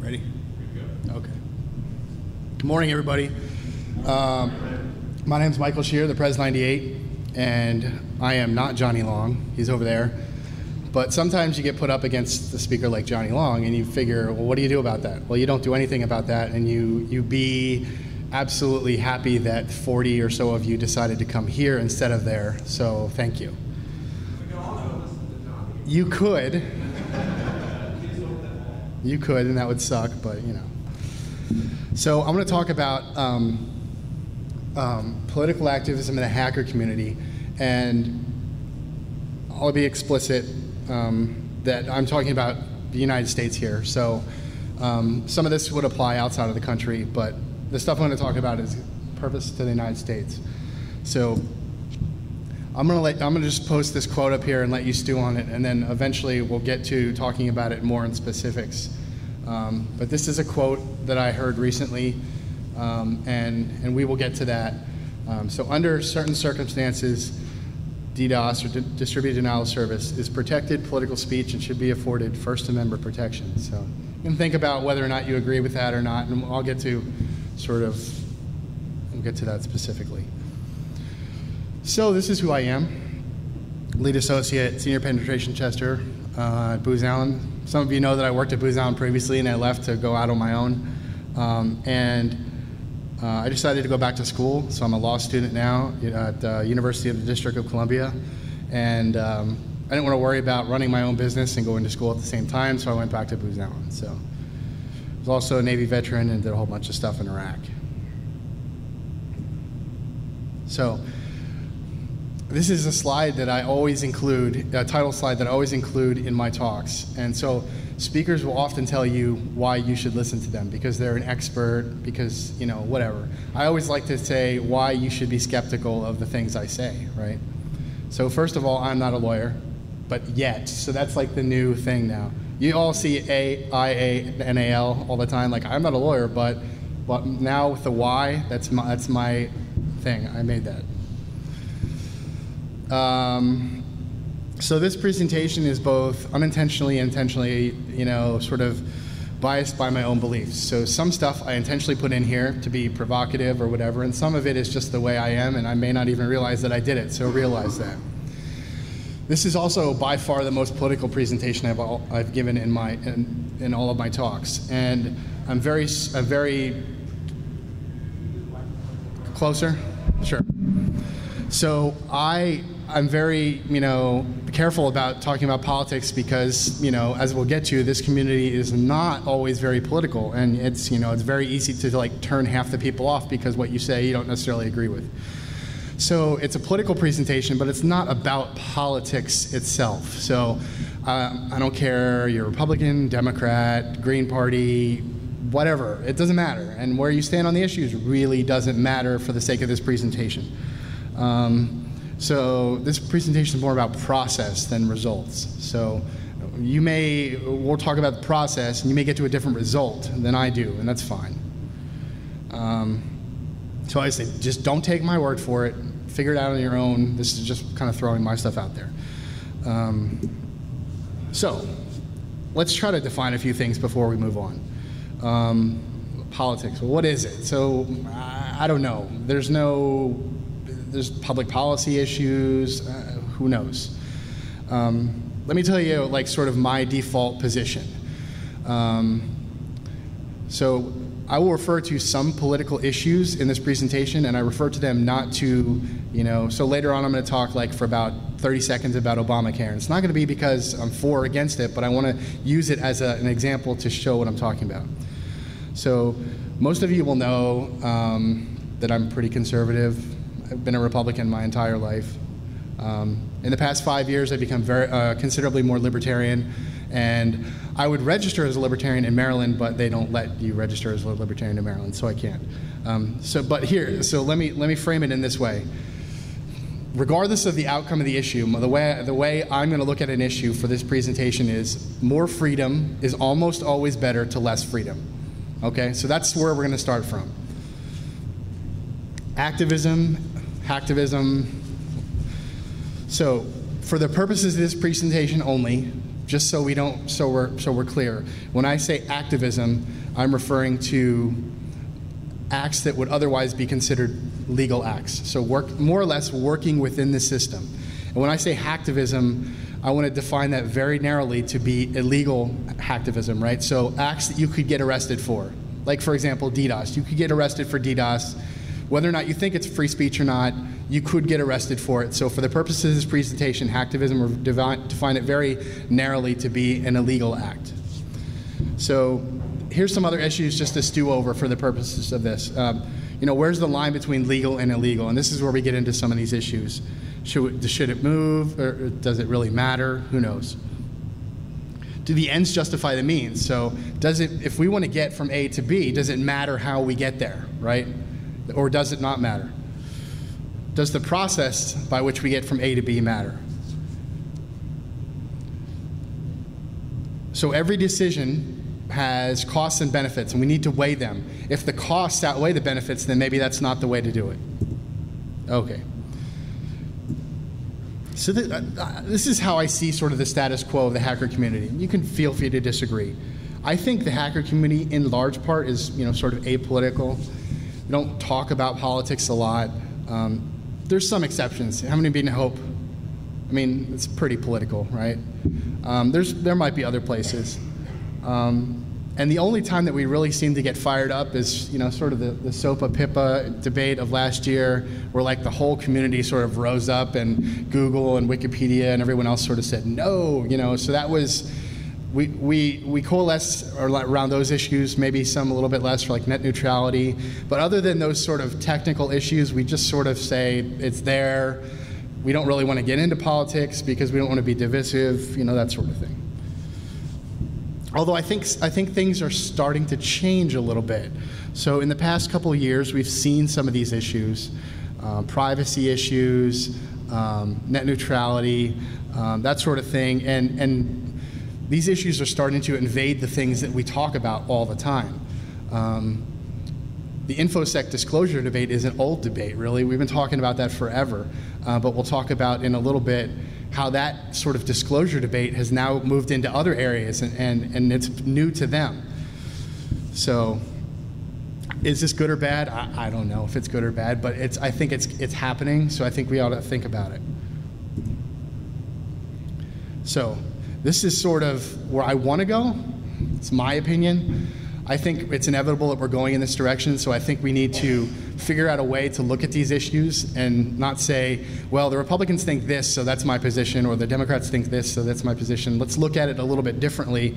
Ready? Okay. Good morning, everybody. My name is Michael Schearer, the Pres 98, and I am not Johnny Long. He's over there. But sometimes you get put up against a speaker like Johnny Long, and you figure, well, what do you do about that? Well, you don't do anything about that, and you be absolutely happy that 40 or so of you decided to come here instead of there. So thank you. You could. You could, and that would suck, but you know. So I'm going to talk about political activism in the hacker community, and I'll be explicit that I'm talking about the United States here. So some of this would apply outside of the country, but the stuff I'm going to talk about is purpose to the United States. So I'm going to just post this quote up here and let you stew on it, and then eventually we'll get to talking about it more in specifics. But this is a quote that I heard recently, and we will get to that. So under certain circumstances, DDoS, or distributed denial of service, is protected political speech and should be afforded First Amendment protection. So you can think about whether or not you agree with that or not, and I'll get to we'll get to that specifically. So this is who I am. Lead Associate, Senior Penetration Tester at Booz Allen. Some of you know that I worked at Booz Allen previously, and I left to go out on my own. I decided to go back to school, so I'm a law student now at the University of the District of Columbia. And I didn't want to worry about running my own business and going to school at the same time, so I went back to Booz Allen. So I was also a Navy veteran and did a whole bunch of stuff in Iraq. So this is a slide that I always include, a title slide that I always include in my talks. And so speakers will often tell you why you should listen to them, because they're an expert, because, you know, whatever. I always like to say why you should be skeptical of the things I say, right? So first of all, I'm not a lawyer, but yet. So that's like the new thing now. You all see A-I-A-N-A-L all the time. Like, I'm not a lawyer, but now with the Y, that's my thing. I made that. So this presentation is both unintentionally and intentionally, you know, sort of biased by my own beliefs. So some stuff I intentionally put in here to be provocative or whatever, and some of it is just the way I am, and I may not even realize that I did it, so realize that. This is also by far the most political presentation I've given in all of my talks, and I'm very closer? Sure. So I'm very, you know, careful about talking about politics because, you know, as we'll get to, this community is not always very political, and it's, you know, it's very easy to like turn half the people off because what you say you don't necessarily agree with. So it's a political presentation, but it's not about politics itself. So I don't care, you're Republican, Democrat, Green Party, whatever, it doesn't matter. And where you stand on the issues really doesn't matter for the sake of this presentation. So this presentation is more about process than results. So we'll talk about the process, and you may get to a different result than I do, and that's fine. So I say, just don't take my word for it. Figure it out on your own. This is just kind of throwing my stuff out there. So let's try to define a few things before we move on. Politics, well, what is it? So I don't know. There's public policy issues, who knows? Let me tell you, like, sort of my default position. So I will refer to some political issues in this presentation, and I refer to them not to, you know, so later on I'm going to talk like for about 30 seconds about Obamacare. And it's not going to be because I'm for or against it, but I want to use it as an example to show what I'm talking about. So most of you will know that I'm pretty conservative. I've been a Republican my entire life. In the past 5 years, I've become considerably more libertarian, and I would register as a libertarian in Maryland, but they don't let you register as a libertarian in Maryland, so I can't. So let me frame it in this way. Regardless of the outcome of the issue, the way I'm going to look at an issue for this presentation is more freedom is almost always better to less freedom. Okay, so that's where we're going to start from. Activism, hacktivism. So for the purposes of this presentation only, Just so we're clear. When I say activism, I'm referring to acts that would otherwise be considered legal acts. So more or less working within the system. And when I say hacktivism, I want to define that very narrowly to be illegal hacktivism, right? So acts that you could get arrested for. Like, for example, DDoS. You could get arrested for DDoS. Whether or not you think it's free speech or not, you could get arrested for it. So for the purposes of this presentation, hacktivism, we're define it very narrowly to be an illegal act. So here's some other issues just to stew over for the purposes of this. You know, where's the line between legal and illegal? And this is where we get into some of these issues. Should it move, or does it really matter? Who knows? Do the ends justify the means? So if we want to get from A to B, does it matter how we get there, right? Or does it not matter? Does the process by which we get from A to B matter? So every decision has costs and benefits, and we need to weigh them. If the costs outweigh the benefits, then maybe that's not the way to do it. Okay. So this is how I see sort of the status quo of the hacker community. You can feel free to disagree. I think the hacker community, in large part, is sort of apolitical. We don't talk about politics a lot. There's some exceptions. How many being Hope? I mean, it's pretty political, right? There might be other places. And the only time that we really seem to get fired up is, sort of the SOPA-PIPA debate of last year, where like the whole community sort of rose up, and Google and Wikipedia and everyone else sort of said no, So that was, we coalesce around those issues, maybe some a little bit less for like net neutrality. But other than those sort of technical issues, we just sort of say it's there. We don't really want to get into politics because we don't want to be divisive, that sort of thing. Although I think things are starting to change a little bit. So in the past couple of years, we've seen some of these issues, privacy issues, net neutrality, that sort of thing, and these issues are starting to invade the things that we talk about all the time. The InfoSec disclosure debate is an old debate, really. We've been talking about that forever, but we'll talk about in a little bit how that sort of disclosure debate has now moved into other areas, and it's new to them. So is this good or bad? I don't know if it's good or bad, but I think it's happening, so I think we ought to think about it. So this is sort of where I want to go. It's my opinion. I think it's inevitable that we're going in this direction, so I think we need to figure out a way to look at these issues and not say, well, the Republicans think this, so that's my position, or the Democrats think this, so that's my position. Let's look at it a little bit differently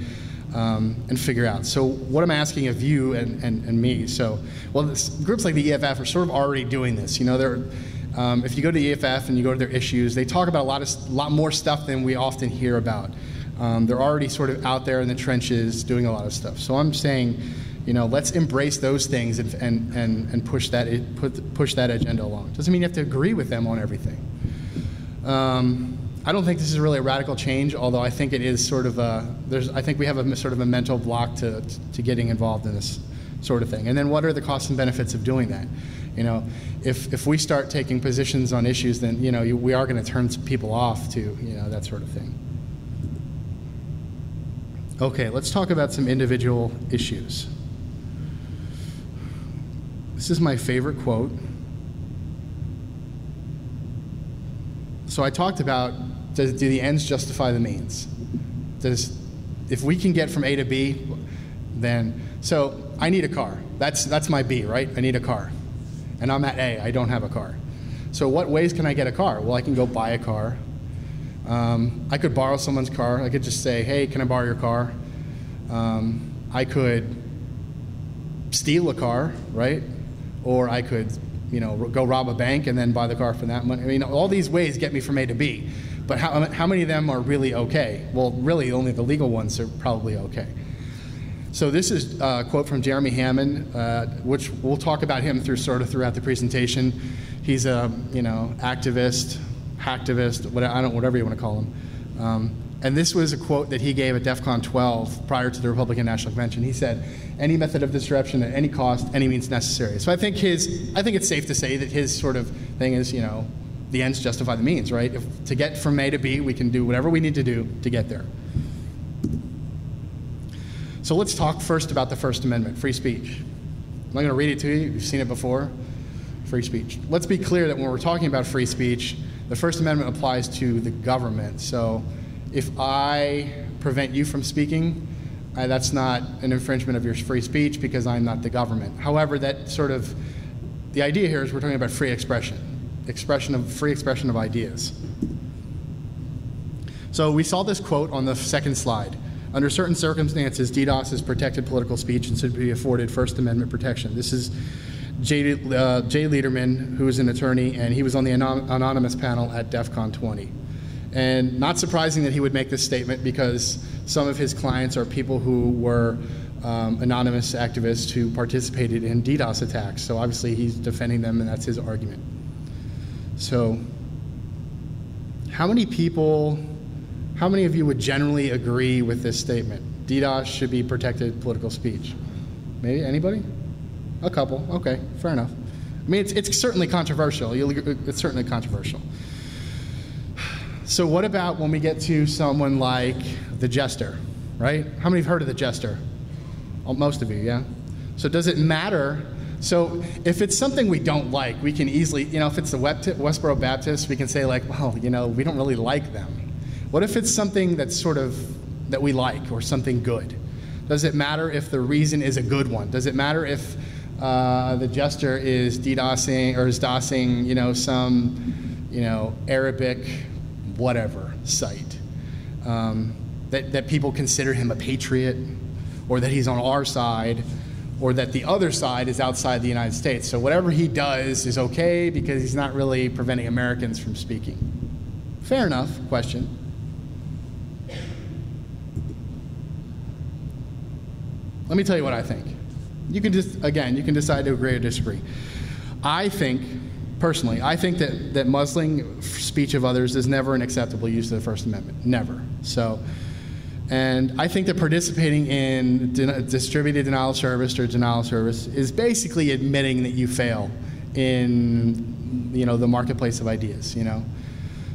and figure out. So what I'm asking of you and me, groups like the EFF are sort of already doing this. If you go to the EFF and you go to their issues, they talk about a lot more stuff than we often hear about. They're already sort of out there in the trenches doing a lot of stuff. So I'm saying, let's embrace those things and push that agenda along. Doesn't mean you have to agree with them on everything. I don't think this is really a radical change, although I think it is sort of I think we have a sort of a mental block to getting involved in this sort of thing. And then what are the costs and benefits of doing that? If we start taking positions on issues, then we are going to turn people off to that sort of thing. Okay, let's talk about some individual issues. This is my favorite quote. So I talked about, do the ends justify the means? If we can get from A to B, then, so I need a car. That's my B, right? I need a car. And I'm at A, I don't have a car. So what ways can I get a car? Well, I can go buy a car. I could borrow someone's car. I could just say, hey, can I borrow your car? I could steal a car, right? Or I could, go rob a bank and then buy the car for that money. I mean, all these ways get me from A to B. But how many of them are really okay? Well, really, only the legal ones are probably okay. So this is a quote from Jeremy Hammond, which we'll talk about him throughout the presentation. He's a activist, hacktivist, whatever you want to call him. And this was a quote that he gave at DEF CON 12 prior to the Republican National Convention. He said, "Any method of disruption at any cost, any means necessary." So I think it's safe to say that his sort of thing is, the ends justify the means, right? To get from A to B, we can do whatever we need to do to get there. So let's talk first about the First Amendment, free speech. I'm not going to read it to you. You've seen it before. Free speech. Let's be clear that when we're talking about free speech, the First Amendment applies to the government. So if I prevent you from speaking, that's not an infringement of your free speech because I'm not the government. However, that sort of, the idea here is we're talking about free expression, free expression of ideas. So we saw this quote on the second slide. Under certain circumstances, DDoS is protected political speech and should be afforded First Amendment protection. This is Jay Lederman, who is an attorney, and he was on the anonymous panel at DEF CON 20. And not surprising that he would make this statement because some of his clients are people who were anonymous activists who participated in DDoS attacks. So obviously he's defending them, and that's his argument. So how many of you would generally agree with this statement? DDoS should be protected political speech. Maybe anybody? A couple. Okay, fair enough. I mean, it's certainly controversial. It's certainly controversial. So what about when we get to someone like the Jester, right? How many have heard of the Jester? Oh, most of you, yeah? So does it matter? So if it's something we don't like, we can easily, if it's the Westboro Baptists, we can say like, well, we don't really like them. What if it's something that's sort of, that we like or something good? Does it matter if the reason is a good one? Does it matter if the Jester is DDoSing or is DOSing, some, Arabic whatever site, that people consider him a patriot, or that he's on our side, or that the other side is outside the United States. So whatever he does is okay because he's not really preventing Americans from speaking. Fair enough question. Let me tell you what I think. You can decide to agree or disagree. Personally, I think that muzzling speech of others is never an acceptable use of the First Amendment, never. So, and I think that participating in distributed denial of service or denial of service is basically admitting that you fail in, the marketplace of ideas,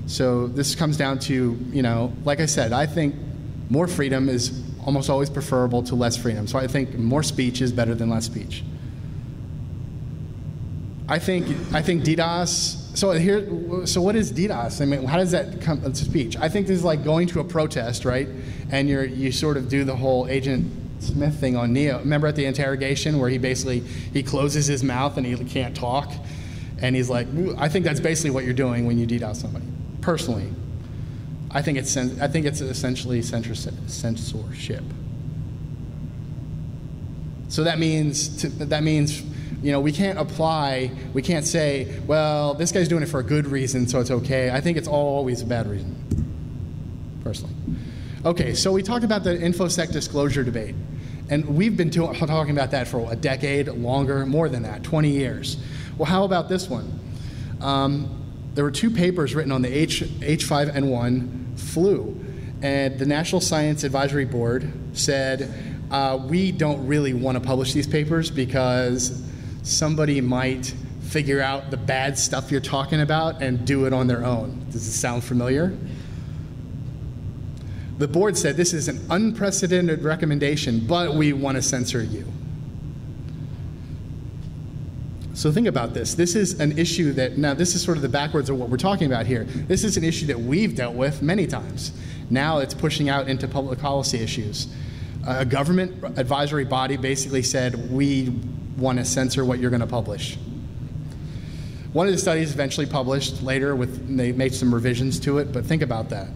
So this comes down to, like I said, I think more freedom is almost always preferable to less freedom. So I think more speech is better than less speech. I think DDoS, so what is DDoS? I mean, how does that come to speech? I think this is like going to a protest, right? And you sort of do the whole Agent Smith thing on Neo. Remember at the interrogation where he closes his mouth and he can't talk? And he's like, I think that's basically what you're doing when you DDoS somebody. Personally, I think it's essentially censorship. So that means we can't say, well, this guy's doing it for a good reason, so it's okay. I think it's always a bad reason, personally. Okay, so we talked about the InfoSec disclosure debate, and we've been talking about that for a decade, longer, more than that, 20 years. Well, how about this one? There were 2 papers written on the H5N1 flu, and the National Science Advisory Board said, we don't really want to publish these papers because somebody might figure out the bad stuff you're talking about and do it on their own. Does this sound familiar? The board said this is an unprecedented recommendation, but we want to censor you. So think about this. This is an issue that, now this is sort of the backwards of what we're talking about here. This is an issue that we've dealt with many times. Now it's pushing out into public policy issues. A government advisory body basically said, we want to censor what you're going to publish. One of the studies eventually published later, they made some revisions to it, but think about that.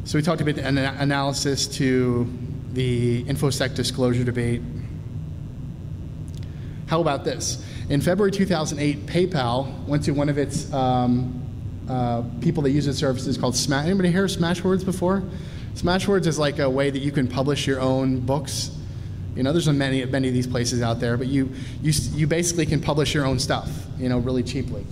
So we talked about an analysis to the InfoSec disclosure debate. How about this? In February 2008, PayPal went to one of its people that use its services called Smash. Anybody hear of Smashwords before? Smashwords is like a way that you can publish your own books. There's many of these places out there, but you basically can publish your own stuff, really cheaply.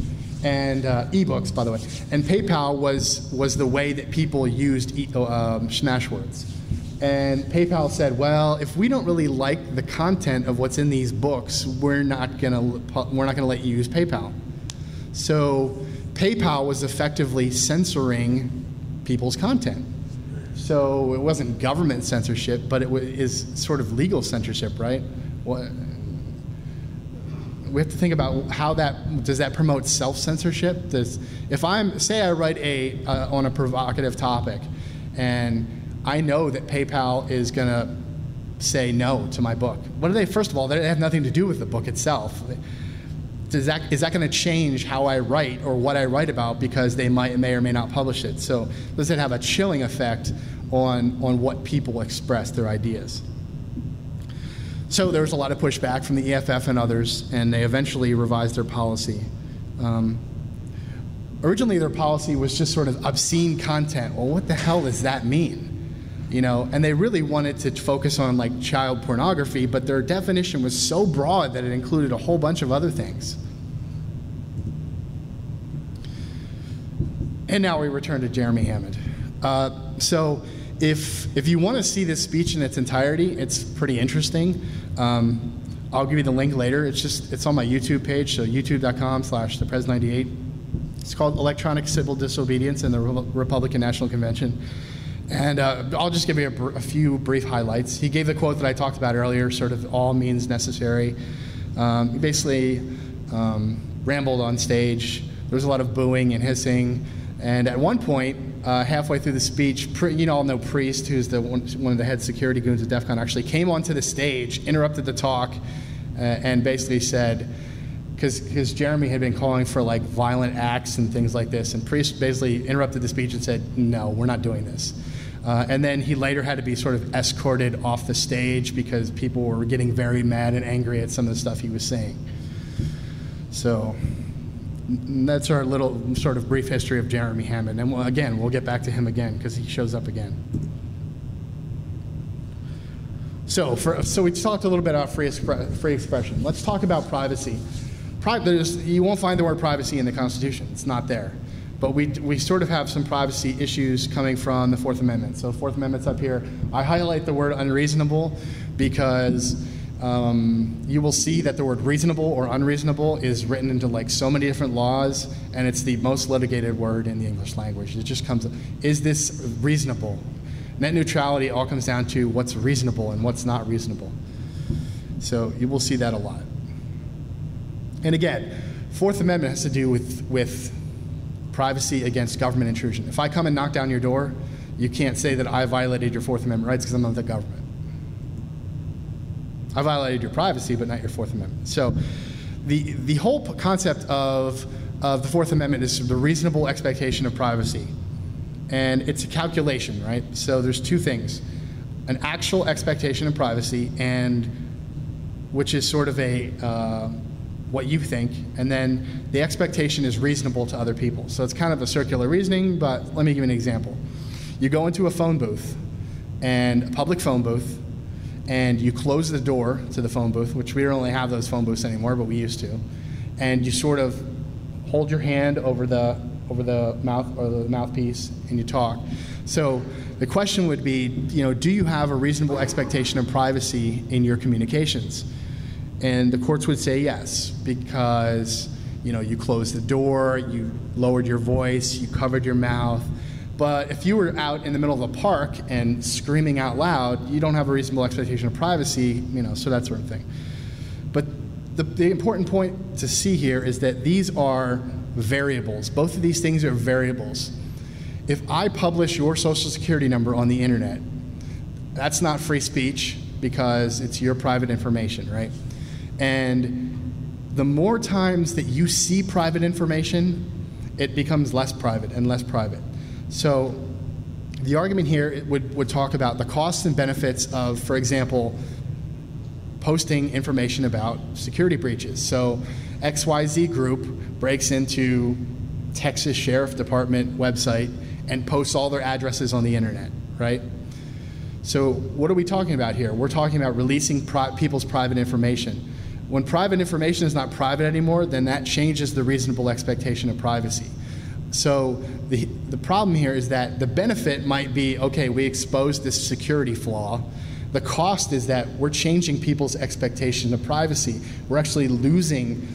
And ebooks, by the way. And PayPal was the way that people used Smashwords. And PayPal said, well, if we don't really like the content of what's in these books, we're not gonna let you use PayPal. So PayPal was effectively censoring people's content. So it wasn't government censorship, but it is sort of legal censorship, right? We have to think about how does that promote self-censorship? If say I write on a provocative topic, and I know that PayPal is going to say no to my book. First of all, they have nothing to do with the book itself. Is that going to change how I write or what I write about because they may or may not publish it? So does it have a chilling effect on what people express, their ideas? So there was a lot of pushback from the EFF and others, and they eventually revised their policy. Originally, their policy was just sort of obscene content. Well, what the hell does that mean? And they really wanted to focus on like child pornography, but their definition was so broad that it included a whole bunch of other things. And now we return to Jeremy Hammond. So if you want to see this speech in its entirety, it's pretty interesting. I'll give you the link later. It's on my YouTube page, so youtube.com/thepres98. It's called Electronic Civil Disobedience in the Republican National Convention. And I'll just give you a few brief highlights. He gave the quote that I talked about earlier, sort of all means necessary. He basically rambled on stage. There was a lot of booing and hissing. And at one point, halfway through the speech, you all know Priest, who's one of the head security goons at DEF CON, actually came onto the stage, interrupted the talk, and basically said, because Jeremy had been calling for like violent acts and things like this, and Priest basically interrupted the speech and said, no, we're not doing this. And then he later had to be sort of escorted off the stage because people were getting very mad and angry at some of the stuff he was saying. So that's our little sort of brief history of Jeremy Hammond. And we'll get back to him again because he shows up again. So we talked a little bit about free expression. Let's talk about privacy. You won't find the word privacy in the Constitution. It's not there. But we sort of have some privacy issues coming from the Fourth Amendment. So Fourth Amendment's up here. I highlight the word unreasonable because you will see that the word reasonable or unreasonable is written into like so many different laws, and it's the most litigated word in the English language. It just comes, is this reasonable? Net neutrality all comes down to what's reasonable and what's not reasonable. So you will see that a lot. And again, Fourth Amendment has to do with privacy against government intrusion. If I come and knock down your door, you can't say that I violated your Fourth Amendment rights because I'm not the government. I violated your privacy, but not your Fourth Amendment. So the whole concept of the Fourth Amendment is the reasonable expectation of privacy. And it's a calculation, right? So there's two things. An actual expectation of privacy, and which is sort of what you think, and then the expectation is reasonable to other people. So it's kind of a circular reasoning, but let me give you an example. You go into a phone booth, and a public phone booth, and you close the door to the phone booth, which we don't really have those phone booths anymore, but we used to, and you sort of hold your hand over the mouth or the mouthpiece, and you talk. So the question would be, do you have a reasonable expectation of privacy in your communications? And the courts would say yes, because you closed the door, you lowered your voice, you covered your mouth. But if you were out in the middle of a park and screaming out loud, you don't have a reasonable expectation of privacy, so that sort of thing. But the important point to see here is that these are variables. Both of these things are variables. If I publish your social security number on the internet, that's not free speech because it's your private information, right? And the more times that you see private information, it becomes less private and less private. So the argument here would talk about the costs and benefits of, for example, posting information about security breaches. So XYZ group breaks into Texas Sheriff Department website and posts all their addresses on the internet, right? So what are we talking about here? We're talking about releasing people's private information. When private information is not private anymore, then that changes the reasonable expectation of privacy. So the problem here is that the benefit might be, okay, we exposed this security flaw. The cost is that we're changing people's expectation of privacy. We're actually losing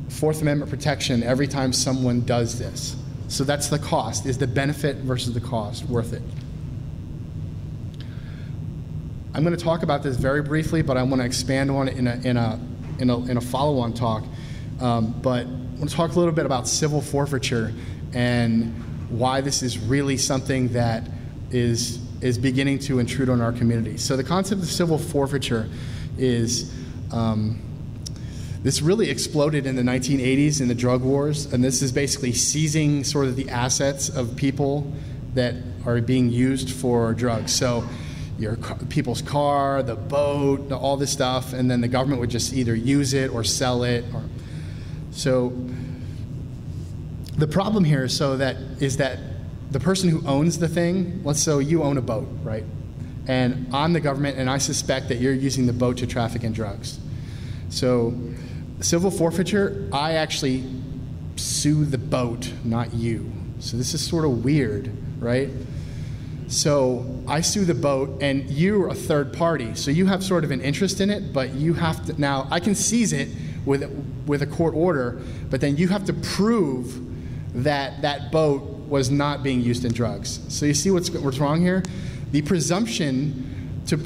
Fourth Amendment protection every time someone does this. So that's the cost. Is the benefit versus the cost worth it? I'm going to talk about this very briefly, but I want to expand on it in a follow-on talk. But I want to talk a little bit about civil forfeiture and why this is really something that is beginning to intrude on our community. So the concept of civil forfeiture is, this really exploded in the 1980s in the drug wars, and this is basically seizing sort of the assets of people that are being used for drugs. So people's car, the boat, all this stuff, and then the government would just either use it or sell it. So the problem here is that the person who owns the thing, so you own a boat, right? And I'm the government, and I suspect that you're using the boat to traffic in drugs. So civil forfeiture, I actually sue the boat, not you. So this is sort of weird, right? So I sue the boat, and you're a third party. So you have sort of an interest in it, but you have to, now I can seize it with a court order, but then you have to prove that that boat was not being used in drugs. So you see what's wrong here? The presumption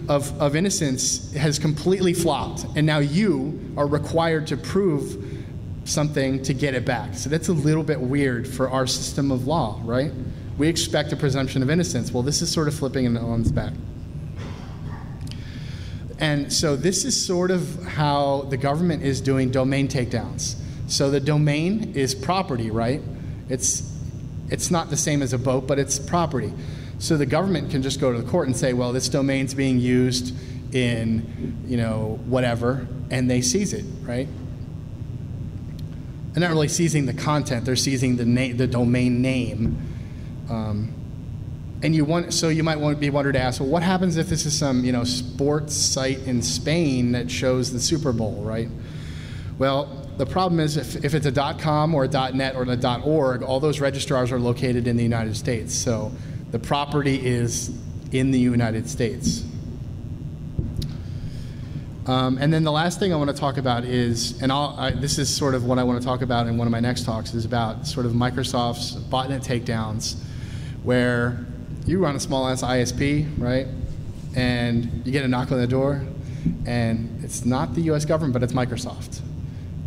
of innocence has completely flopped, and now you are required to prove something to get it back. So that's a little bit weird for our system of law, right? We expect a presumption of innocence. Well, this is sort of flipping it on its back. And so this is sort of how the government is doing domain takedowns. So the domain is property, right? It's not the same as a boat, but it's property. So the government can just go to the court and say, well, this domain's being used in, whatever, and they seize it, right? They're not really seizing the content; they're seizing the domain name. And you might be wondering to ask, well, what happens if this is some sports site in Spain that shows the Super Bowl, right? Well, the problem is if it's a .com or a .net or a .org, all those registrars are located in the United States. So the property is in the United States. And then the last thing I want to talk about is, this is sort of what I want to talk about in one of my next talks, is about sort of Microsoft's botnet takedowns, where you run a small-ass ISP, right? And you get a knock on the door, and it's not the U.S. government, but it's Microsoft.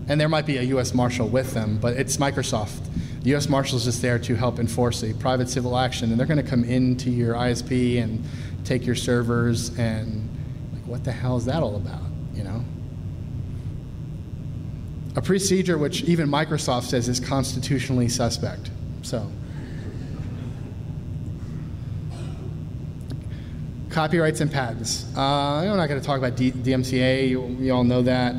And there might be a U.S. Marshal with them, but it's Microsoft. The U.S. Marshal is just there to help enforce a private civil action, and they're going to come into your ISP and take your servers, and what the hell is that all about, A procedure which even Microsoft says is constitutionally suspect. So, copyrights and patents. I'm not going to talk about DMCA. You all know that.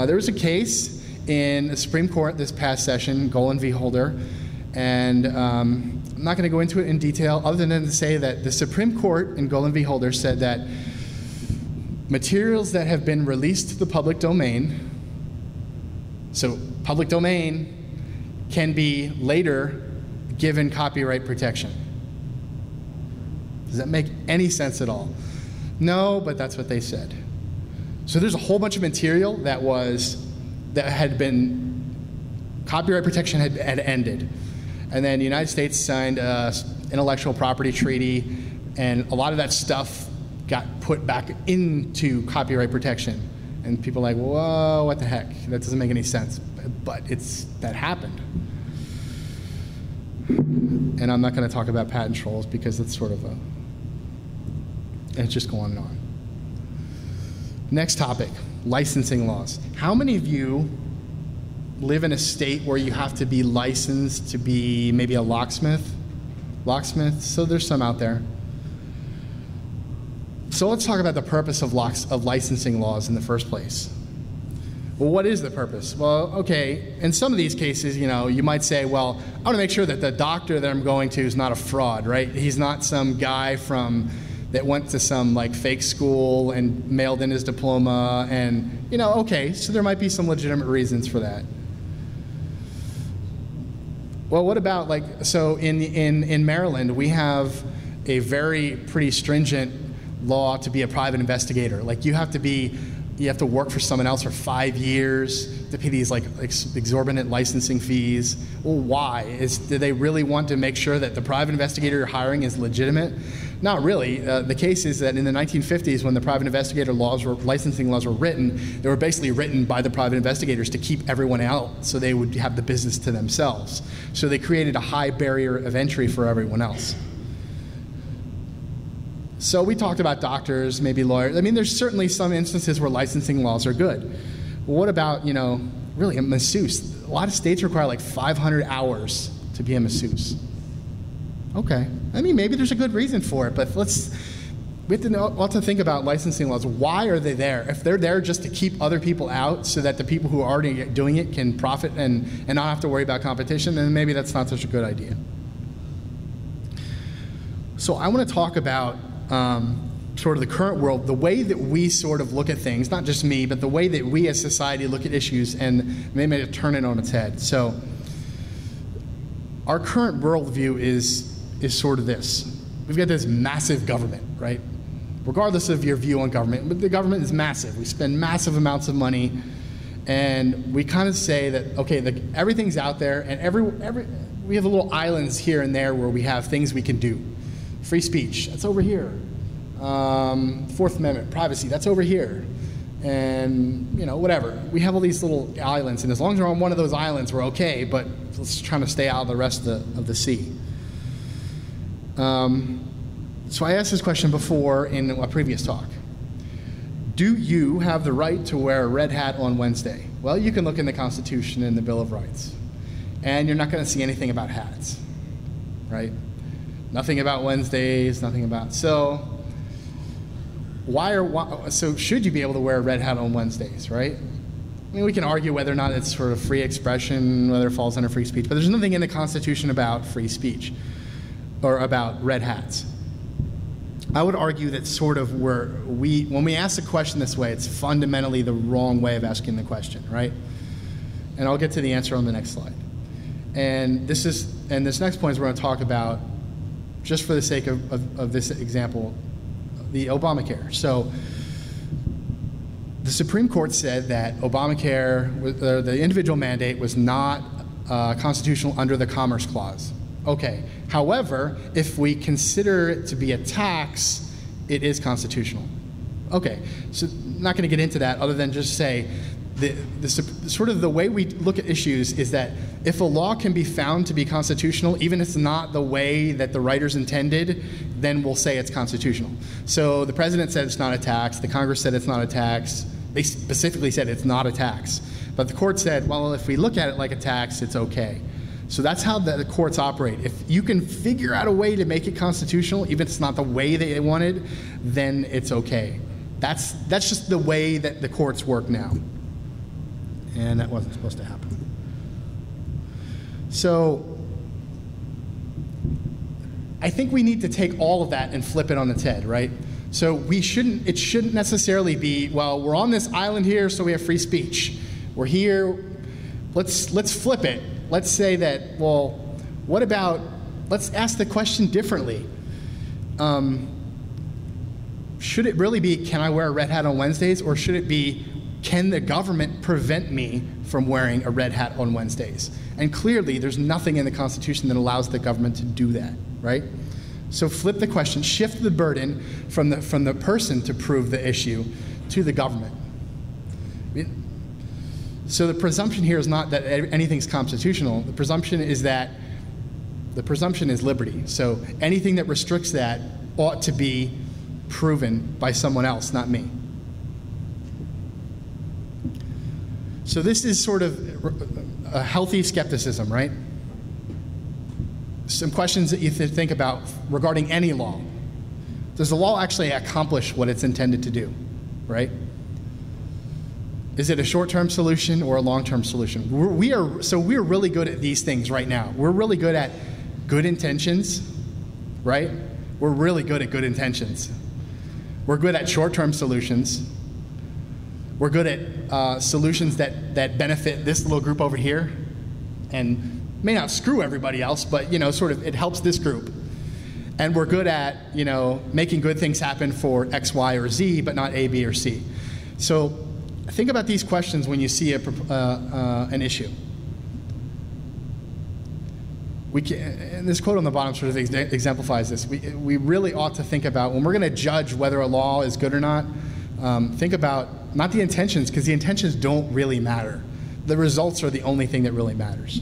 There was a case in the Supreme Court this past session, Golan v. Holder, and I'm not going to go into it in detail other than to say that the Supreme Court in Golan v. Holder said that materials that have been released to the public domain, so public domain, can be later given copyright protection. Does that make any sense at all? No, but that's what they said. So there's a whole bunch of material that had been, copyright protection had ended. And then the United States signed an intellectual property treaty, and a lot of that stuff got put back into copyright protection. And people are like, whoa, what the heck? That doesn't make any sense. But that happened. And I'm not going to talk about patent trolls because it's sort of it's just going on. Next topic, licensing laws. How many of you live in a state where you have to be licensed to be maybe a locksmith? So there's some out there. So let's talk about the purpose of licensing laws in the first place. Well, what is the purpose? Well, okay, in some of these cases, you might say, well, I want to make sure that the doctor that I'm going to is not a fraud, right? He's not some guy that went to some fake school and mailed in his diploma, and okay, so there might be some legitimate reasons for that. Well, what about so in Maryland we have a pretty stringent law to be a private investigator. You have to work for someone else for 5 years to pay these exorbitant licensing fees. Well, why? Do they really want to make sure that the private investigator you're hiring is legitimate? Not really. The case is that in the 1950s, when the private investigator licensing laws were written, they were basically written by the private investigators to keep everyone out so they would have the business to themselves. So they created a high barrier of entry for everyone else. So we talked about doctors, maybe lawyers. I mean, there's certainly some instances where licensing laws are good. But what about, really a masseuse? A lot of states require like 500 hours to be a masseuse. Okay. I mean, maybe there's a good reason for it, but we have to think about licensing laws. Why are they there? If they're there just to keep other people out so that the people who are already doing it can profit and not have to worry about competition, then maybe that's not such a good idea. So I want to talk about sort of the current world, the way that we sort of look at things, not just me, but the way that we as society look at issues and maybe turn it on its head. So our current worldview is sort of this. We've got this massive government, right? Regardless of your view on government, but the government is massive. We spend massive amounts of money, and we kind of say that, okay, everything's out there, and we have little islands here and there where we have things we can do. Free speech, that's over here. Fourth Amendment, privacy, that's over here. And, whatever. We have all these little islands, and as long as we're on one of those islands, we're okay, but let's try to stay out of the rest of the sea. So I asked this question before in a previous talk. Do you have the right to wear a red hat on Wednesday? Well, you can look in the Constitution and the Bill of Rights, and you're not going to see anything about hats, right? Nothing about Wednesdays, nothing about, so should you be able to wear a red hat on Wednesdays, right? I mean, we can argue whether or not it's sort of free expression, whether it falls under free speech, but there's nothing in the Constitution about free speech or about red hats. I would argue that sort of when we ask the question this way, it's fundamentally the wrong way of asking the question, right? And I'll get to the answer on the next slide. And this next point is we're going to talk about, just for the sake of this example, the Obamacare. So the Supreme Court said that Obamacare, the individual mandate, was not constitutional under the Commerce Clause. Okay. However, if we consider it to be a tax, it is constitutional. Okay. So I'm not going to get into that other than just say sort of the way we look at issues is that if a law can be found to be constitutional, even if it's not the way that the writers intended, then we'll say it's constitutional. So the president said it's not a tax. The Congress said it's not a tax. They specifically said it's not a tax. But the court said, well, if we look at it like a tax, it's okay. So that's how the courts operate. If you can figure out a way to make it constitutional, even if it's not the way they wanted, then it's okay. That's just the way that the courts work now. And that wasn't supposed to happen. So I think we need to take all of that and flip it on its head, right? So it shouldn't necessarily be, well, we're on this island here, so we have free speech. We're here, let's flip it. Let's say that, well, let's ask the question differently. Should it really be, can I wear a red hat on Wednesdays, or should it be, can the government prevent me from wearing a red hat on Wednesdays? And clearly, there's nothing in the Constitution that allows the government to do that, right? So flip the question, shift the burden from the person to prove the issue to the government. So the presumption here is not that anything's constitutional. The presumption is liberty. So anything that restricts that ought to be proven by someone else, not me. So this is sort of a healthy skepticism, right? Some questions that you think about regarding any law. Does the law actually accomplish what it's intended to do, right? Is it a short-term solution or a long-term solution? We're really good at these things right now. We're really good at good intentions, right? We're really good at good intentions. We're good at short-term solutions. We're good at solutions that benefit this little group over here and may not screw everybody else, but sort of it helps this group. And we're good at making good things happen for X, Y, or Z, but not A, B, or C. So think about these questions when you see an issue. and this quote on the bottom sort of exemplifies this. We really ought to think about, when we're going to judge whether a law is good or not, think about not the intentions, because the intentions don't really matter. The results are the only thing that really matters.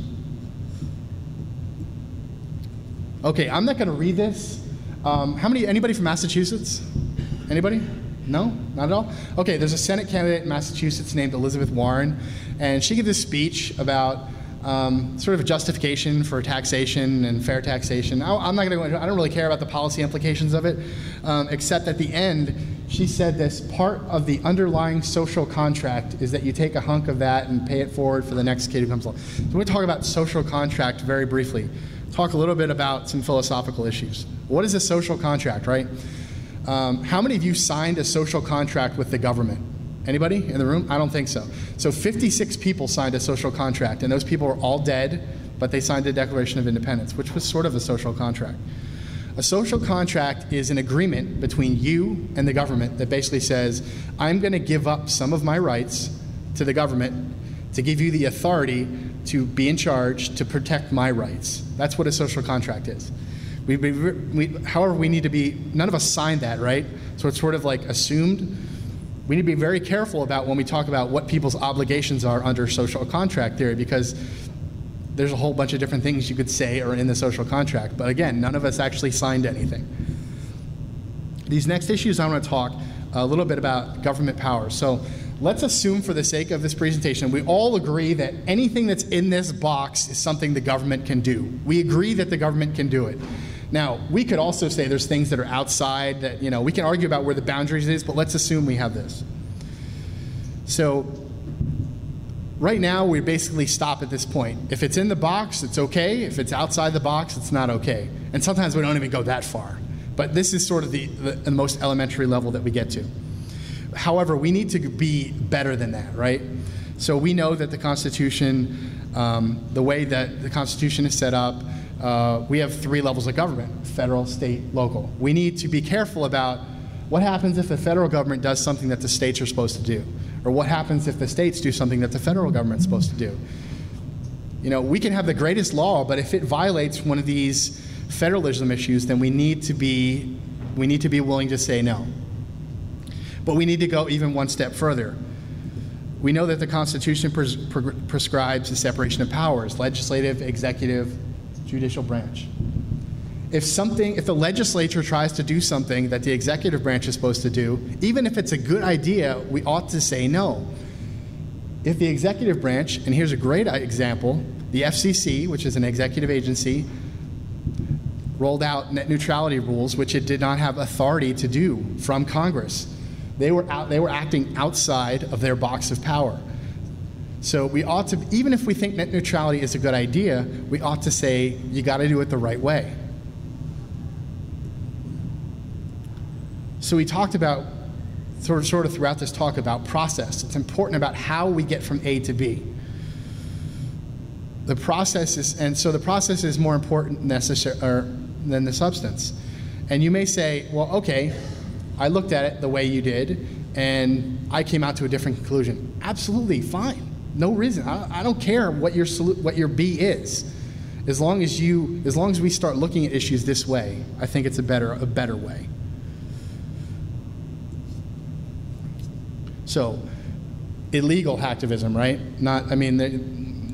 Okay, I'm not going to read this. Anybody from Massachusetts? Anybody? No? Not at all? Okay, there's a Senate candidate in Massachusetts named Elizabeth Warren, and she gave this speech about sort of a justification for taxation and fair taxation. I'm not going to go into it. I don't really care about the policy implications of it, except at the end, she said this: part of the underlying social contract is that you take a hunk of that and pay it forward for the next kid who comes along. So we're going to talk about social contract very briefly. Talk a little bit about some philosophical issues. What is a social contract, right? How many of you signed a social contract with the government? Anybody in the room? I don't think so. So 56 people signed a social contract, and those people are all dead, but they signed the Declaration of Independence, which was sort of a social contract. A social contract is an agreement between you and the government that basically says, I'm going to give up some of my rights to the government to give you the authority to be in charge to protect my rights. That's what a social contract is. However, we need to be, none of us signed that, right? So it's sort of like assumed. We need to be very careful about when we talk about what people's obligations are under social contract theory, because there's a whole bunch of different things you could say are in the social contract. But again, none of us actually signed anything. These next issues, I want to talk a little bit about government power. So let's assume, for the sake of this presentation, we all agree that anything that's in this box is something the government can do. We agree that the government can do it. Now, we could also say there's things that are outside that, we can argue about where the boundaries is, but let's assume we have this. So right now, we basically stop at this point. If it's in the box, it's okay. If it's outside the box, it's not okay. And sometimes we don't even go that far. But this is sort of the most elementary level that we get to. However, we need to be better than that, right? So we know that the Constitution, the way that the Constitution is set up, we have 3 levels of government: federal, state, local. We need to be careful about what happens if the federal government does something that the states are supposed to do, or what happens if the states do something that the federal government is supposed to do. We can have the greatest law, but if it violates one of these federalism issues, then we need to be willing to say no. But we need to go even one step further. We know that the Constitution prescribes the separation of powers: legislative, executive, judicial branch. If the legislature tries to do something that the executive branch is supposed to do, even if it's a good idea, we ought to say no. If the executive branch, and here's a great example, the FCC, which is an executive agency, rolled out net neutrality rules, which it did not have authority to do from Congress. They were acting outside of their box of power. So we ought to, even if we think net neutrality is a good idea, we ought to say, you got to do it the right way. So we talked about, sort of throughout this talk, about process. It's important about how we get from A to B. The process is more important than the substance. And you may say, well, okay, I looked at it the way you did, and I came out to a different conclusion. Absolutely, fine. No reason. I don't care what your B is. As long as we start looking at issues this way, I think it's a better way. So, illegal hacktivism, right?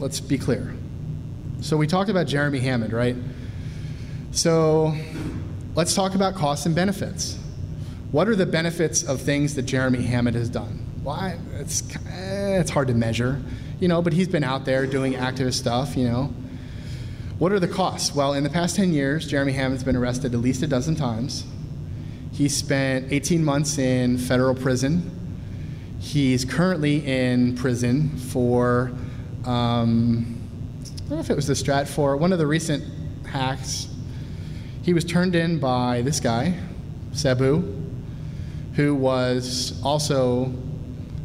Let's be clear. So we talked about Jeremy Hammond, right? So let's talk about costs and benefits. What are the benefits of things that Jeremy Hammond has done? Well, it's hard to measure, but he's been out there doing activist stuff, What are the costs? Well, in the past 10 years, Jeremy Hammond's been arrested at least a dozen times. He spent 18 months in federal prison. He's currently in prison for, I don't know if it was the Strat, for one of the recent hacks. He was turned in by this guy, Cebu, who was also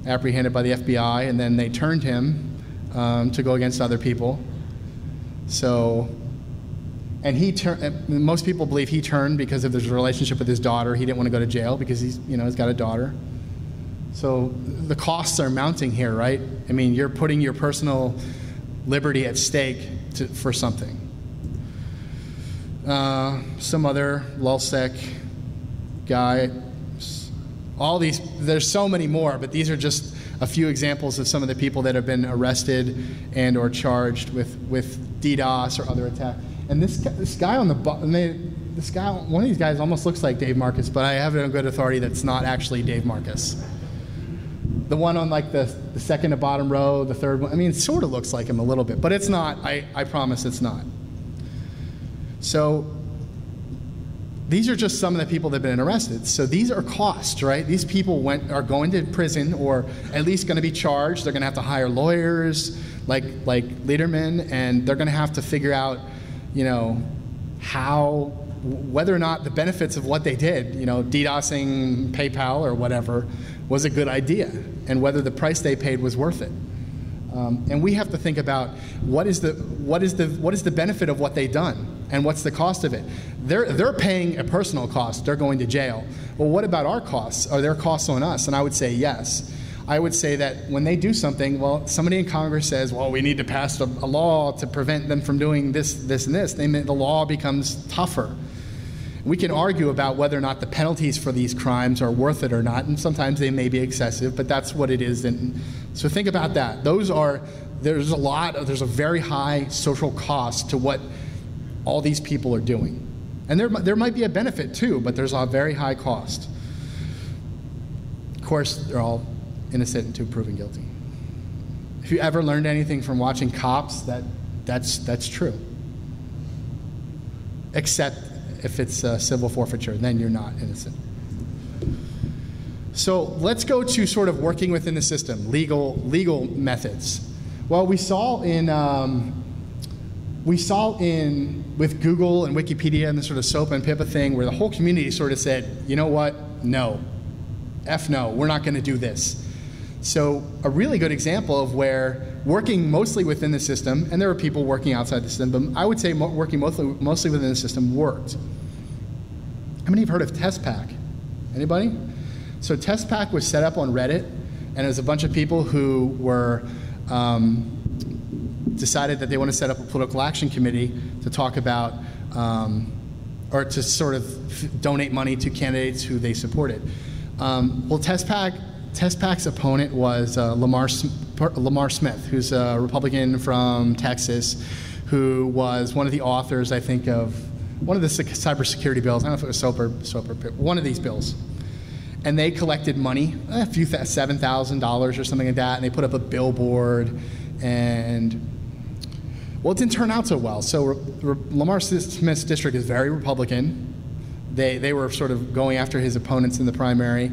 apprehended by the FBI, and then they turned him to go against other people. So, and most people believe he turned because of his relationship with his daughter. He didn't want to go to jail because he's got a daughter. So the costs are mounting here, right? You're putting your personal liberty at stake for something. some other lulsec guy. All these, there's so many more, but these are just a few examples of some of the people that have been arrested and or charged with DDoS or other attacks. And this guy on the bottom, this guy, one of these guys almost looks like Dave Marcus, but I have it on good authority that's not actually Dave Marcus. The one on like the second to bottom row, the third one, I mean, it sort of looks like him a little bit, but it's not. I promise it's not. So these are just some of the people that have been arrested. So these are costs, right? These people are going to prison, or at least going to be charged. They're going to have to hire lawyers like Lederman, and they're going to have to figure out, you know, whether or not the benefits of what they did, you know, DDoSing PayPal or whatever, was a good idea, and whether the price they paid was worth it. And we have to think about what is the benefit of what they've done, and what's the cost of it. They're paying a personal cost. They're going to jail. Well, what about our costs? Are there costs on us? And I would say yes. I would say that when they do something, well, somebody in Congress says, well, we need to pass a law to prevent them from doing this, this, and this. The law becomes tougher. We can argue about whether or not the penalties for these crimes are worth it or not, and sometimes they may be excessive, but that's what it is. And so think about that. There's a very high social cost to what all these people are doing. And there might be a benefit too, but there's a very high cost. Of course, they're all innocent until proven guilty. If you ever learned anything from watching Cops, that's true. Except if it's civil forfeiture, then you're not innocent. So let's go to sort of working within the system, legal methods. Well, we saw with Google and Wikipedia and the sort of SOPA and PIPA thing, where the whole community sort of said, you know what, no, no, we're not going to do this. So a really good example of where working mostly within the system, and there were people working outside the system, but I would say working mostly within the system worked. How many have heard of TestPack? Anybody? So TestPack was set up on Reddit, and it was a bunch of people who were decided that they want to set up a political action committee to talk about or to sort of donate money to candidates who they supported. Well, TestPack's opponent was Lamar Smith, who's a Republican from Texas, who was one of the authors, I think, of one of the cybersecurity bills. I don't know if it was SOPA, one of these bills. And they collected money, a few $7,000 or something like that, and they put up a billboard, and well, it didn't turn out so well. So Lamar Smith's district is very Republican. They were sort of going after his opponents in the primary,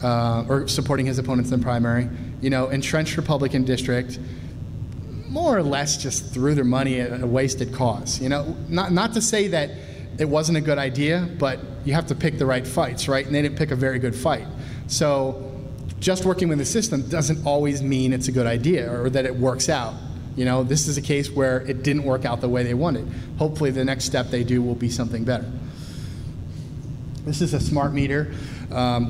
or supporting his opponents in the primary. You know, entrenched Republican district, more or less just threw their money at a wasted cause. You know, not to say that it wasn't a good idea, but you have to pick the right fights, right? And they didn't pick a very good fight. So just working with the system doesn't always mean it's a good idea or that it works out. You know, this is a case where it didn't work out the way they wanted. Hopefully the next step they do will be something better. This is a smart meter.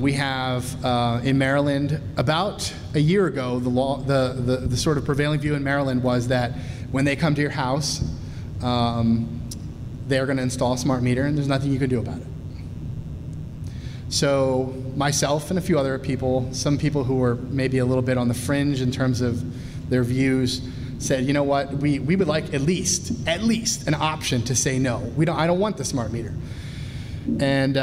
We have in Maryland, about a year ago, the sort of prevailing view in Maryland was that when they come to your house, they're going to install a smart meter, and there's nothing you can do about it. So myself and a few other people, some people who were maybe a little bit on the fringe in terms of their views, said, you know what, we would like at least an option to say no. I don't want the smart meter. And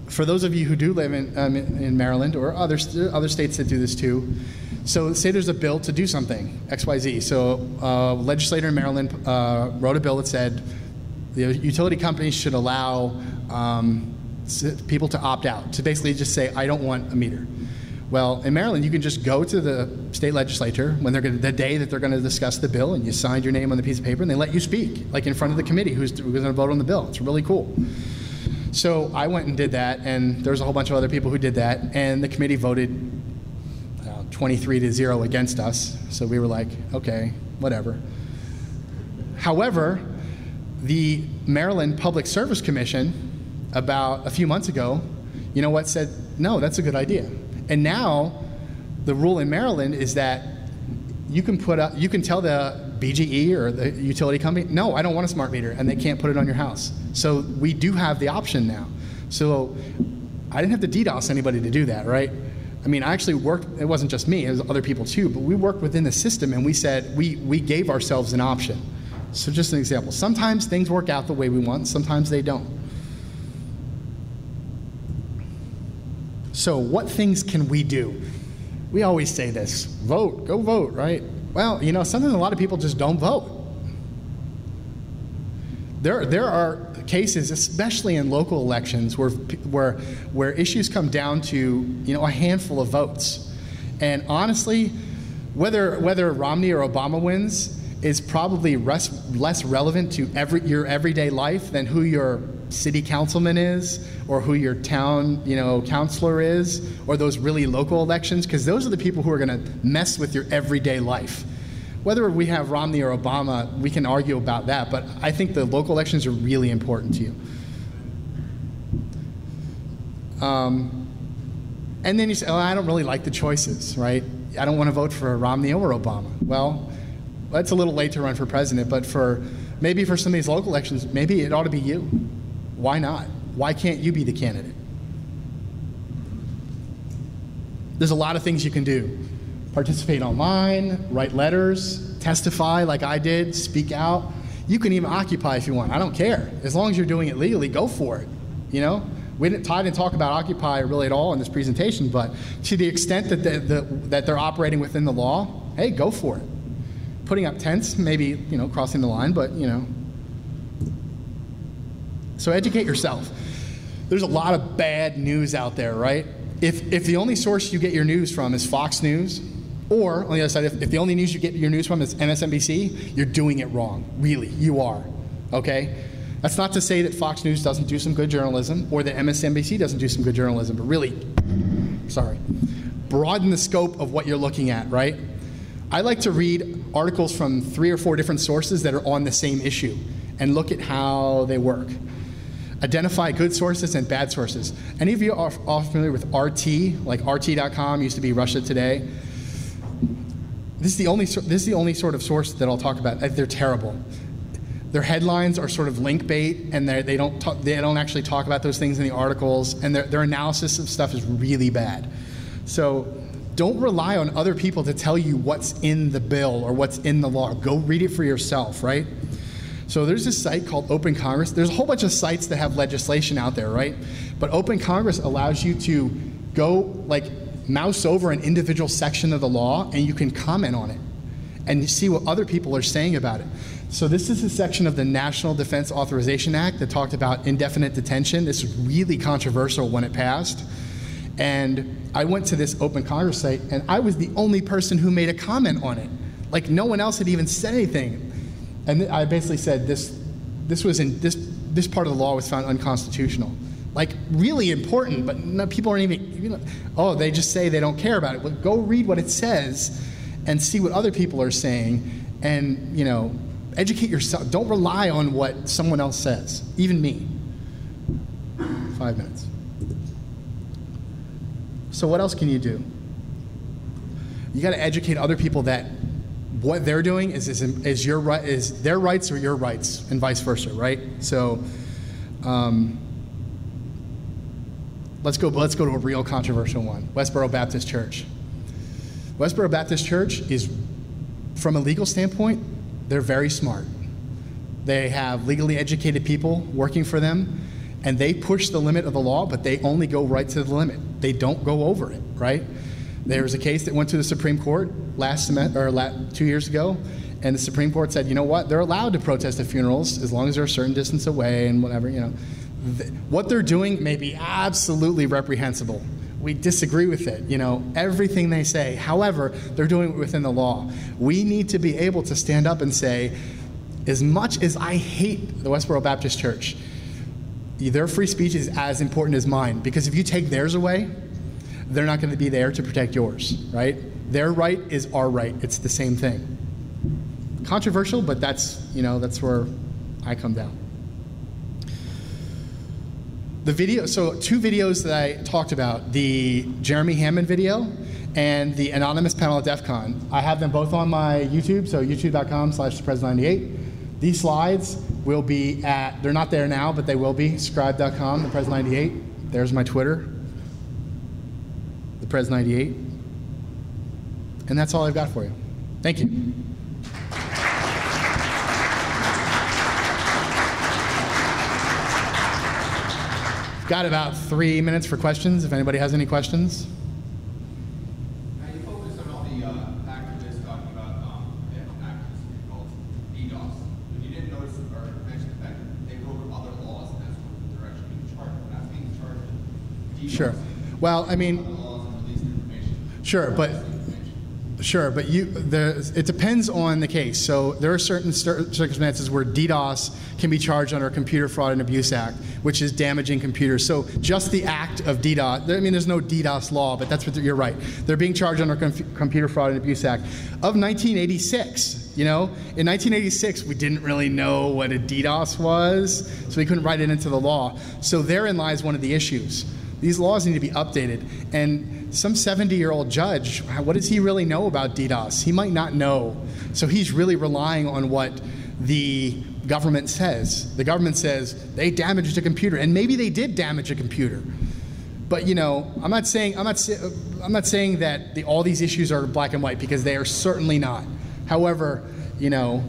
for those of you who do live in Maryland or other states that do this too, so say there's a bill to do something, XYZ. So a legislator in Maryland wrote a bill that said the utility companies should allow people to opt out, to basically just say, I don't want a meter. Well, in Maryland, you can just go to the state legislature when the day that they're going to discuss the bill, and you signed your name on the piece of paper, and they let you speak, like in front of the committee who's going to vote on the bill. It's really cool. So I went and did that, and there was a whole bunch of other people who did that, and the committee voted 23-0 against us. So we were like, okay, whatever. However, the Maryland Public Service Commission, about a few months ago, you know what, said, no, that's a good idea. And now the rule in Maryland is that you can tell the BGE or the utility company, no, I don't want a smart meter, and they can't put it on your house. So we do have the option now. So I didn't have to DDoS anybody to do that, right? I mean, I actually worked, it wasn't just me, it was other people too, but we worked within the system and we said, we gave ourselves an option. So just an example. Sometimes things work out the way we want, sometimes they don't. So what things can we do? We always say this, vote, go vote, right? Well, you know, something a lot of people just don't vote. There are cases, especially in local elections, where issues come down to, you know, a handful of votes. And honestly, whether Romney or Obama wins is probably less relevant to your everyday life than who your city councilman is, or who your town, you know, councilor is, or those really local elections, because those are the people who are going to mess with your everyday life. Whether we have Romney or Obama, we can argue about that, but I think the local elections are really important to you. And then you say, oh, I don't really like the choices, right? I don't want to vote for Romney or Obama. Well, it's a little late to run for president, but maybe for some of these local elections, maybe it ought to be you. Why not? Why can't you be the candidate? There's a lot of things you can do. Participate online, write letters, testify like I did, speak out. You can even occupy if you want. I don't care. As long as you're doing it legally, go for it. You know? I didn't talk about Occupy really at all in this presentation, but to the extent that they're operating within the law, hey, go for it. Putting up tents, maybe, you know, crossing the line, but, you know. So educate yourself. There's a lot of bad news out there, right? If the only source you get your news from is Fox News, or on the other side, if the only news you get your news from is MSNBC, you're doing it wrong. Really, you are, okay? That's not to say that Fox News doesn't do some good journalism, or that MSNBC doesn't do some good journalism, but really, broaden the scope of what you're looking at, right? I like to read articles from 3 or 4 different sources that are on the same issue and look at how they work. Identify good sources and bad sources. Any of you are familiar with RT, like RT.com, used to be Russia Today? This is the only sort of source that I'll talk about. They're terrible. Their headlines are sort of link bait, and they don't actually talk about those things in the articles, and their analysis of stuff is really bad. So don't rely on other people to tell you what's in the bill or what's in the law. Go read it for yourself, right? So there's this site called Open Congress. There's a whole bunch of sites that have legislation out there, right? But Open Congress allows you to go, like, mouse over an individual section of the law, and you can comment on it and see what other people are saying about it. So this is a section of the National Defense Authorization Act that talked about indefinite detention. This was really controversial when it passed. And I went to this Open Congress site, and I was the only person who made a comment on it. Like, no one else had even said anything. And I basically said this part of the law was found unconstitutional. Like, really important, but no, people aren't even, you know, oh, they just say they don't care about it. Well, go read what it says and see what other people are saying, and, you know, educate yourself. Don't rely on what someone else says, even me. 5 minutes. So what else can you do? You got to educate other people that what they're doing is their rights or your rights, and vice versa, right? So let's go to a real controversial one. Westboro Baptist Church. Westboro Baptist Church is, from a legal standpoint, they're very smart. They have legally educated people working for them, and they push the limit of the law, but they only go right to the limit. They don't go over it, right? There was a case that went to the Supreme Court 2 years ago, and the Supreme Court said, you know what, they're allowed to protest at funerals as long as they're a certain distance away and whatever, you know. What they're doing may be absolutely reprehensible. We disagree with it, you know, everything they say. However, they're doing it within the law. We need to be able to stand up and say, as much as I hate the Westboro Baptist Church, their free speech is as important as mine, because if you take theirs away, they're not going to be there to protect yours, right? Their right is our right. It's the same thing. Controversial, but that's, you know, that's where I come down. The video, so 2 videos that I talked about, the Jeremy Hammond video and the anonymous panel at DEF CON. I have them both on my YouTube, so youtube.com/thepres98. These slides will be at, they're not there now, but they will be, scribe.com, thepres98. There's my Twitter, thepres98. And that's all I've got for you. Thank you. Got about 3 minutes for questions, if anybody has any questions. Now you focus on all the activists talking about activists we call DDoS, but you didn't notice or mention the fact that they wrote other laws, and that's what they're actually being charged. They're not being charged with DDoS. Sure. Well, I mean, other laws and released information. Sure, but it depends on the case. So there are certain circumstances where DDoS can be charged under a Computer Fraud and Abuse Act, which is damaging computers. So just the act of DDoS, I mean, there's no DDoS law, but that's what you're right. They're being charged under Computer Fraud and Abuse Act of 1986. You know, in 1986, we didn't really know what a DDoS was, so we couldn't write it into the law. So therein lies one of the issues. These laws need to be updated. And some 70-year-old judge, what does he really know about DDoS? He might not know. So he's really relying on what the government says. The government says they damaged a computer, and maybe they did damage a computer. But you know, I'm not saying that all these issues are black and white, because they are certainly not. However, you know,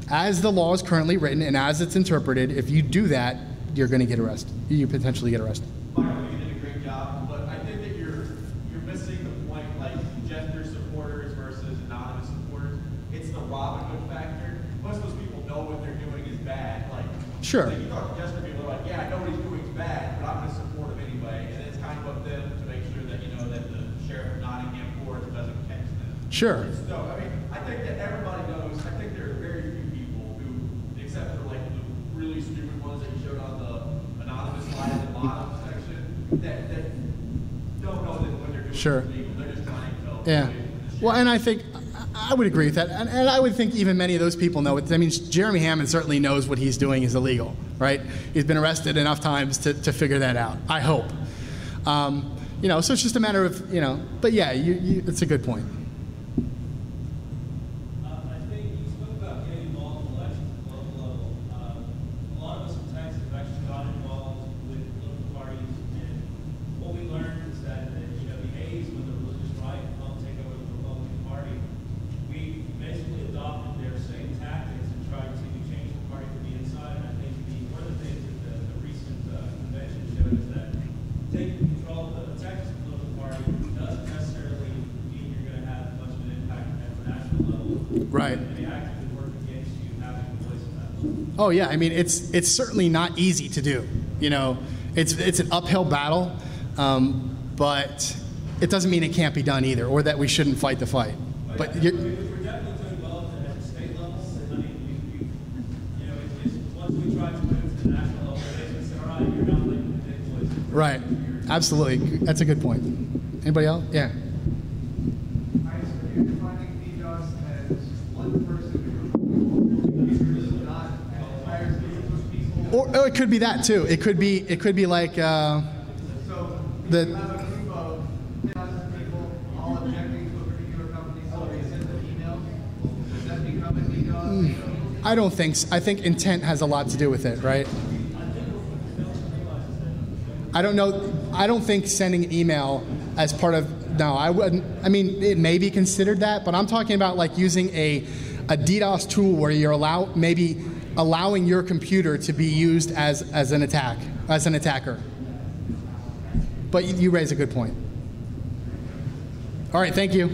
as the law is currently written and as it's interpreted, if you do that, you're going to get arrested. You potentially get arrested. Michael, you did a great job, but I think that you're missing the point, like gender supporters versus anonymous supporters. It's the Robin Hood factor. Most of those people know what they're doing is bad. Like, sure. Like you talk to gender people, they're like, yeah, I know what he's doing is bad, but I'm going to support him anyway. And it's kind of up to them to make sure that, you know, that the sheriff of Nottingham Forest doesn't catch them. Sure. So, I mean, I think that everybody knows, I think there are very few people who, except for like the really stupid ones that you showed on the anonymous slide at the bottom section, that don't know that what they're doing sure. is legal. They're just trying to yeah. Well, and I think I would agree with that, and I would think even many of those people know it. I mean, Jeremy Hammond certainly knows what he's doing is illegal, right? He's been arrested enough times to figure that out. I hope. You know, so it's just a matter of, you know. But yeah, it's a good point. Right. Oh yeah, I mean it's certainly not easy to do. You know, it's an uphill battle, but it doesn't mean it can't be done either, or that we shouldn't fight the fight. But we're definitely doing well at the state level. I mean, you know, it's once we try to move to the national level, they say, all right, you're not making big voices. Right. Absolutely. That's a good point. Anybody else? Yeah. Or it could be that too. It could be like So you have a group of 1,000 people all objecting to a particular company, so they send an email. Does that become a DDoS? I don't think so. I think intent has a lot to do with it, right? I don't know. I don't think sending an email as part of, no, I wouldn't. I mean, it may be considered that, but I'm talking about like using a DDoS tool where you're allowing your computer to be used as an attacker. But you raise a good point. All right, thank you.